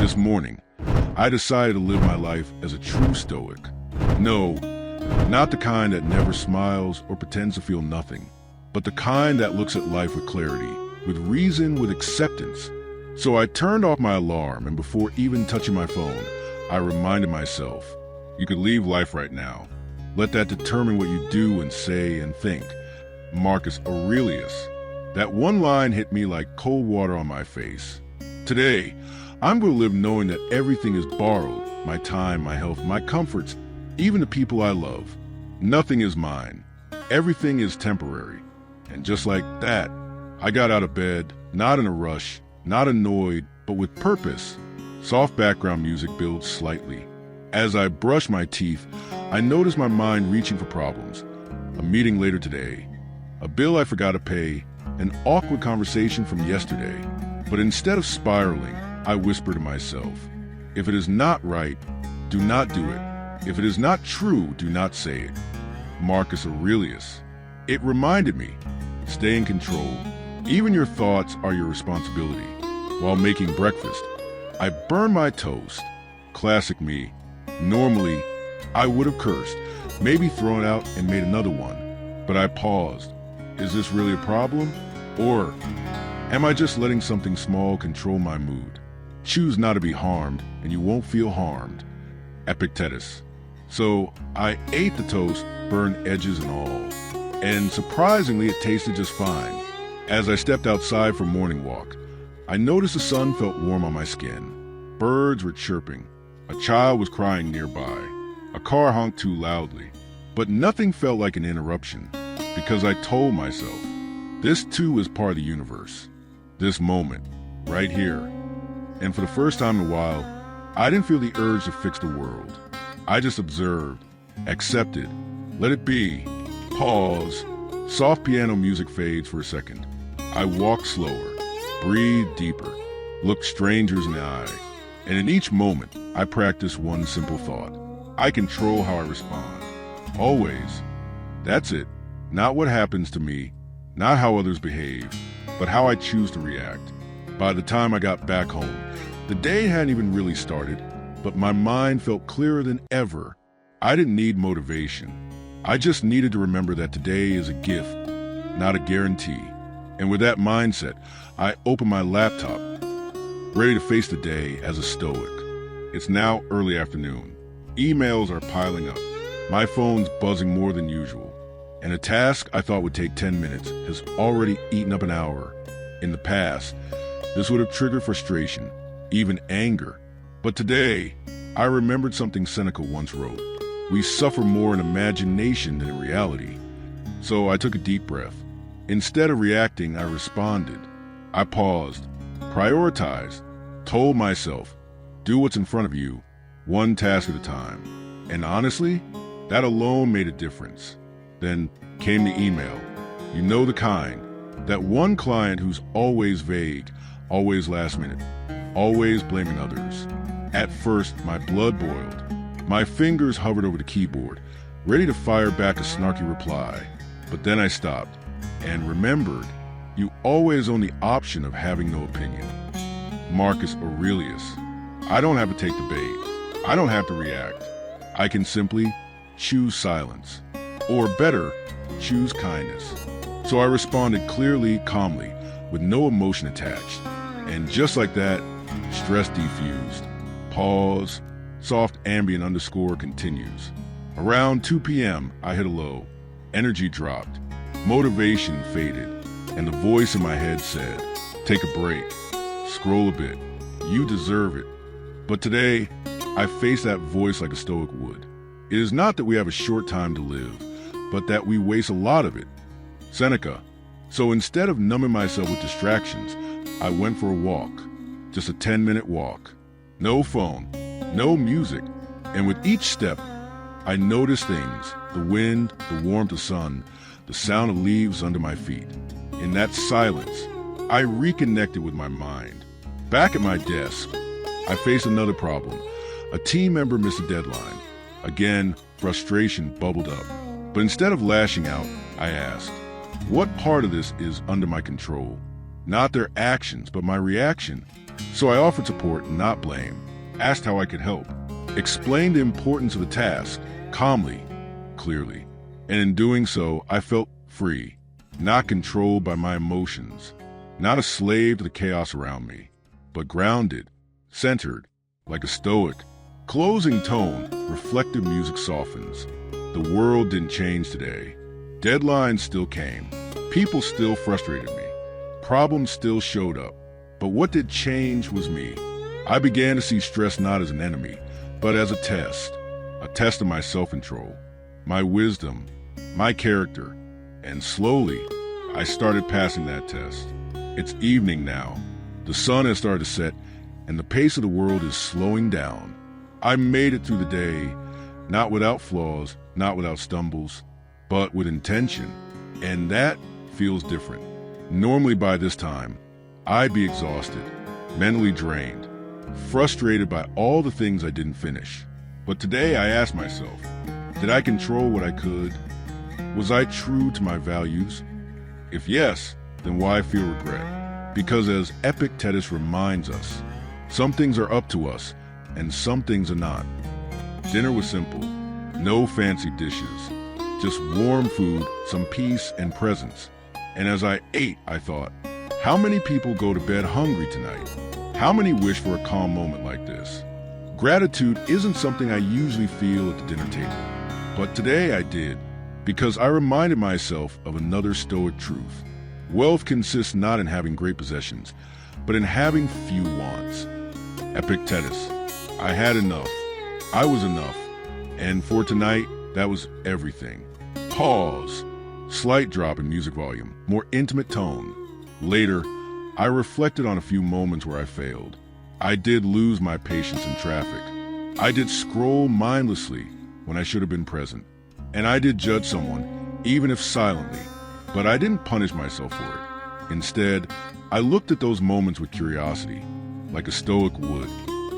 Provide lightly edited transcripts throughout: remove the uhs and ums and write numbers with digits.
This morning, I decided to live my life as a true Stoic. No, not the kind that never smiles or pretends to feel nothing, but the kind that looks at life with clarity, with reason, with acceptance. So I turned off my alarm, and before even touching my phone, I reminded myself, you could leave life right now. Let that determine what you do and say and think. Marcus Aurelius. That one line hit me like cold water on my face. Today, I'm going to live knowing that everything is borrowed, my time, my health, my comforts, even the people I love. Nothing is mine. Everything is temporary. And just like that, I got out of bed, not in a rush, not annoyed, but with purpose. Soft background music builds slightly. As I brush my teeth, I notice my mind reaching for problems. A meeting later today, a bill I forgot to pay, an awkward conversation from yesterday. But instead of spiraling, I whisper to myself, if it is not right, do not do it. If it is not true, do not say it. Marcus Aurelius. It reminded me, stay in control. Even your thoughts are your responsibility. While making breakfast, I burned my toast. Classic me. Normally, I would have cursed, maybe thrown out and made another one. But I paused. Is this really a problem? Or am I just letting something small control my mood? Choose not to be harmed, and you won't feel harmed. Epictetus. So I ate the toast, burned edges and all. And surprisingly, it tasted just fine. As I stepped outside for morning walk, I noticed the sun felt warm on my skin. Birds were chirping. A child was crying nearby. A car honked too loudly. But nothing felt like an interruption, because I told myself, this too is part of the universe. This moment, right here. And for the first time in a while, I didn't feel the urge to fix the world. I just observed, accepted, let it be. Pause. Soft piano music fades for a second. I walk slower, breathe deeper, look strangers in the eye. And in each moment, I practice one simple thought. I control how I respond. Always. That's it. Not what happens to me, not how others behave, but how I choose to react. By the time I got back home, the day hadn't even really started, but my mind felt clearer than ever. I didn't need motivation. I just needed to remember that today is a gift, not a guarantee. And with that mindset, I opened my laptop, ready to face the day as a Stoic. It's now early afternoon. Emails are piling up. My phone's buzzing more than usual. And a task I thought would take 10 minutes has already eaten up an hour. In the past, this would have triggered frustration, even anger. But today, I remembered something Seneca once wrote. We suffer more in imagination than in reality. So I took a deep breath. Instead of reacting, I responded. I paused, prioritized, told myself, do what's in front of you, one task at a time. And honestly, that alone made a difference. Then came the email. You know the kind. That one client who's always vague, always last minute, always blaming others. At first, my blood boiled. My fingers hovered over the keyboard, ready to fire back a snarky reply. But then I stopped and remembered, you always own the option of having no opinion. Marcus Aurelius. I don't have to take the bait. I don't have to react. I can simply choose silence. Or better, choose kindness. So I responded clearly, calmly, with no emotion attached. And just like that, stress defused. Pause. Soft ambient underscore continues. Around 2 p.m., I hit a low. Energy dropped. Motivation faded. And the voice in my head said, take a break. Scroll a bit. You deserve it. But today, I face that voice like a Stoic would. It is not that we have a short time to live, but that we waste a lot of it. Seneca. So instead of numbing myself with distractions, I went for a walk. Just a 10-minute walk. No phone, no music. And with each step, I noticed things. The wind, the warmth of the sun, the sound of leaves under my feet. In that silence, I reconnected with my mind. Back at my desk, I faced another problem. A team member missed a deadline. Again, frustration bubbled up. But instead of lashing out, I asked, what part of this is under my control? Not their actions, but my reaction. So I offered support, not blame, asked how I could help, explained the importance of the task, calmly, clearly. And in doing so, I felt free, not controlled by my emotions, not a slave to the chaos around me, but grounded, centered, like a Stoic. Closing tone, reflective music softens. The world didn't change today. Deadlines still came. People still frustrated me. Problems still showed up. But what did change was me. I began to see stress not as an enemy, but as a test of my self-control, my wisdom, my character. And slowly, I started passing that test. It's evening now. The sun has started to set, and the pace of the world is slowing down. I made it through the day, not without flaws, not without stumbles, but with intention. And that feels different. Normally by this time, I'd be exhausted, mentally drained, frustrated by all the things I didn't finish. But today I asked myself, did I control what I could? Was I true to my values? If yes, then why feel regret? Because as Epictetus reminds us, some things are up to us, and some things are not. Dinner was simple, no fancy dishes, just warm food, some peace and presence. And as I ate, I thought, how many people go to bed hungry tonight? How many wish for a calm moment like this? Gratitude isn't something I usually feel at the dinner table, but today I did, because I reminded myself of another Stoic truth. Wealth consists not in having great possessions, but in having few wants. Epictetus, I had enough. I was enough. And for tonight, that was everything. Pause. Slight drop in music volume, more intimate tone. Later, I reflected on a few moments where I failed. I did lose my patience in traffic. I did scroll mindlessly when I should have been present. And I did judge someone, even if silently. But I didn't punish myself for it. Instead, I looked at those moments with curiosity, like a Stoic would.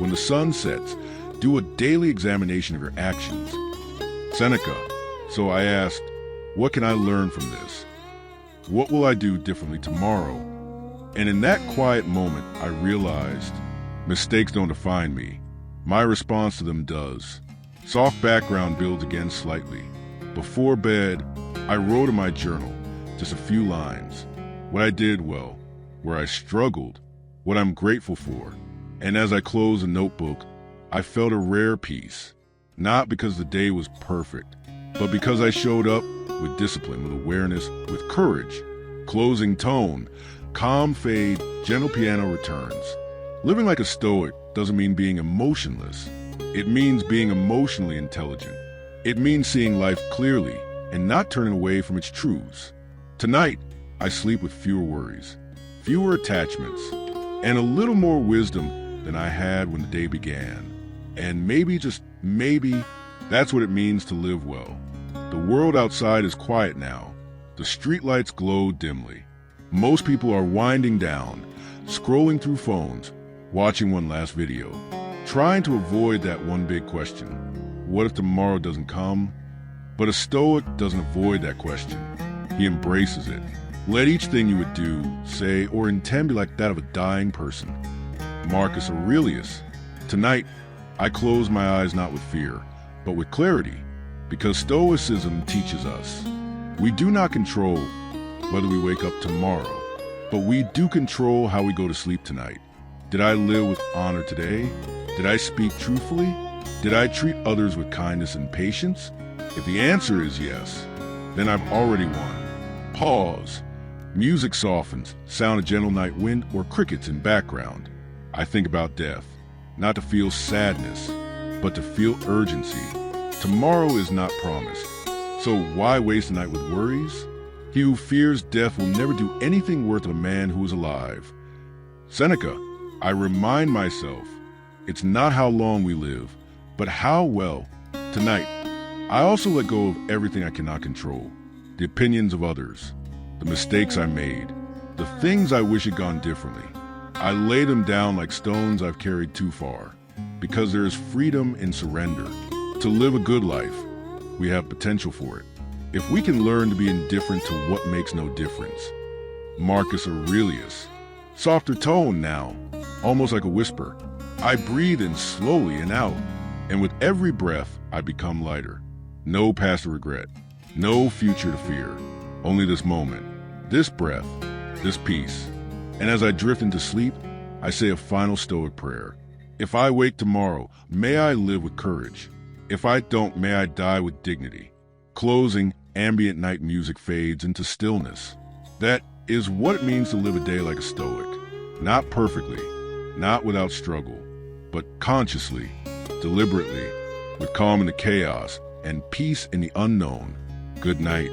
When the sun sets, do a daily examination of your actions. Seneca. So I asked, what can I learn from this? What will I do differently tomorrow? And in that quiet moment, I realized mistakes don't define me. My response to them does. Soft background builds again slightly. Before bed, I wrote in my journal, just a few lines. What I did well, where I struggled, what I'm grateful for. And as I closed the notebook, I felt a rare peace. Not because the day was perfect, but because I showed up with discipline, with awareness, with courage. Closing tone, calm fade, gentle piano returns. Living like a Stoic doesn't mean being emotionless. It means being emotionally intelligent. It means seeing life clearly and not turning away from its truths. Tonight, I sleep with fewer worries, fewer attachments, and a little more wisdom than I had when the day began. And maybe, just maybe, that's what it means to live well. The world outside is quiet now. The streetlights glow dimly. Most people are winding down, scrolling through phones, watching one last video, trying to avoid that one big question. What if tomorrow doesn't come? But a Stoic doesn't avoid that question. He embraces it. Let each thing you would do, say, or intend be like that of a dying person. Marcus Aurelius. Tonight, I close my eyes not with fear, but with clarity, because Stoicism teaches us we do not control whether we wake up tomorrow, but we do control how we go to sleep tonight. Did I live with honor today? Did I speak truthfully? Did I treat others with kindness and patience? If the answer is yes, then I've already won. Pause. Music softens, sound of gentle night wind or crickets in background. I think about death, not to feel sadness, but to feel urgency. Tomorrow is not promised, so why waste the night with worries? He who fears death will never do anything worth of a man who is alive. Seneca, I remind myself, it's not how long we live, but how well. Tonight, I also let go of everything I cannot control. The opinions of others, the mistakes I made, the things I wish had gone differently. I lay them down like stones I've carried too far, because there is freedom in surrender. To live a good life, we have potential for it. If we can learn to be indifferent to what makes no difference. Marcus Aurelius. Softer tone now. almost like a whisper. I breathe in slowly and out, and with every breath, I become lighter. No past to regret, no future to fear, only this moment, this breath, this peace. And as I drift into sleep, I say a final Stoic prayer. If I wake tomorrow, may I live with courage. If I don't, may I die with dignity. Closing, ambient night music fades into stillness. That is what it means to live a day like a Stoic. Not perfectly, not without struggle, but consciously, deliberately, with calm in the chaos and peace in the unknown. Good night.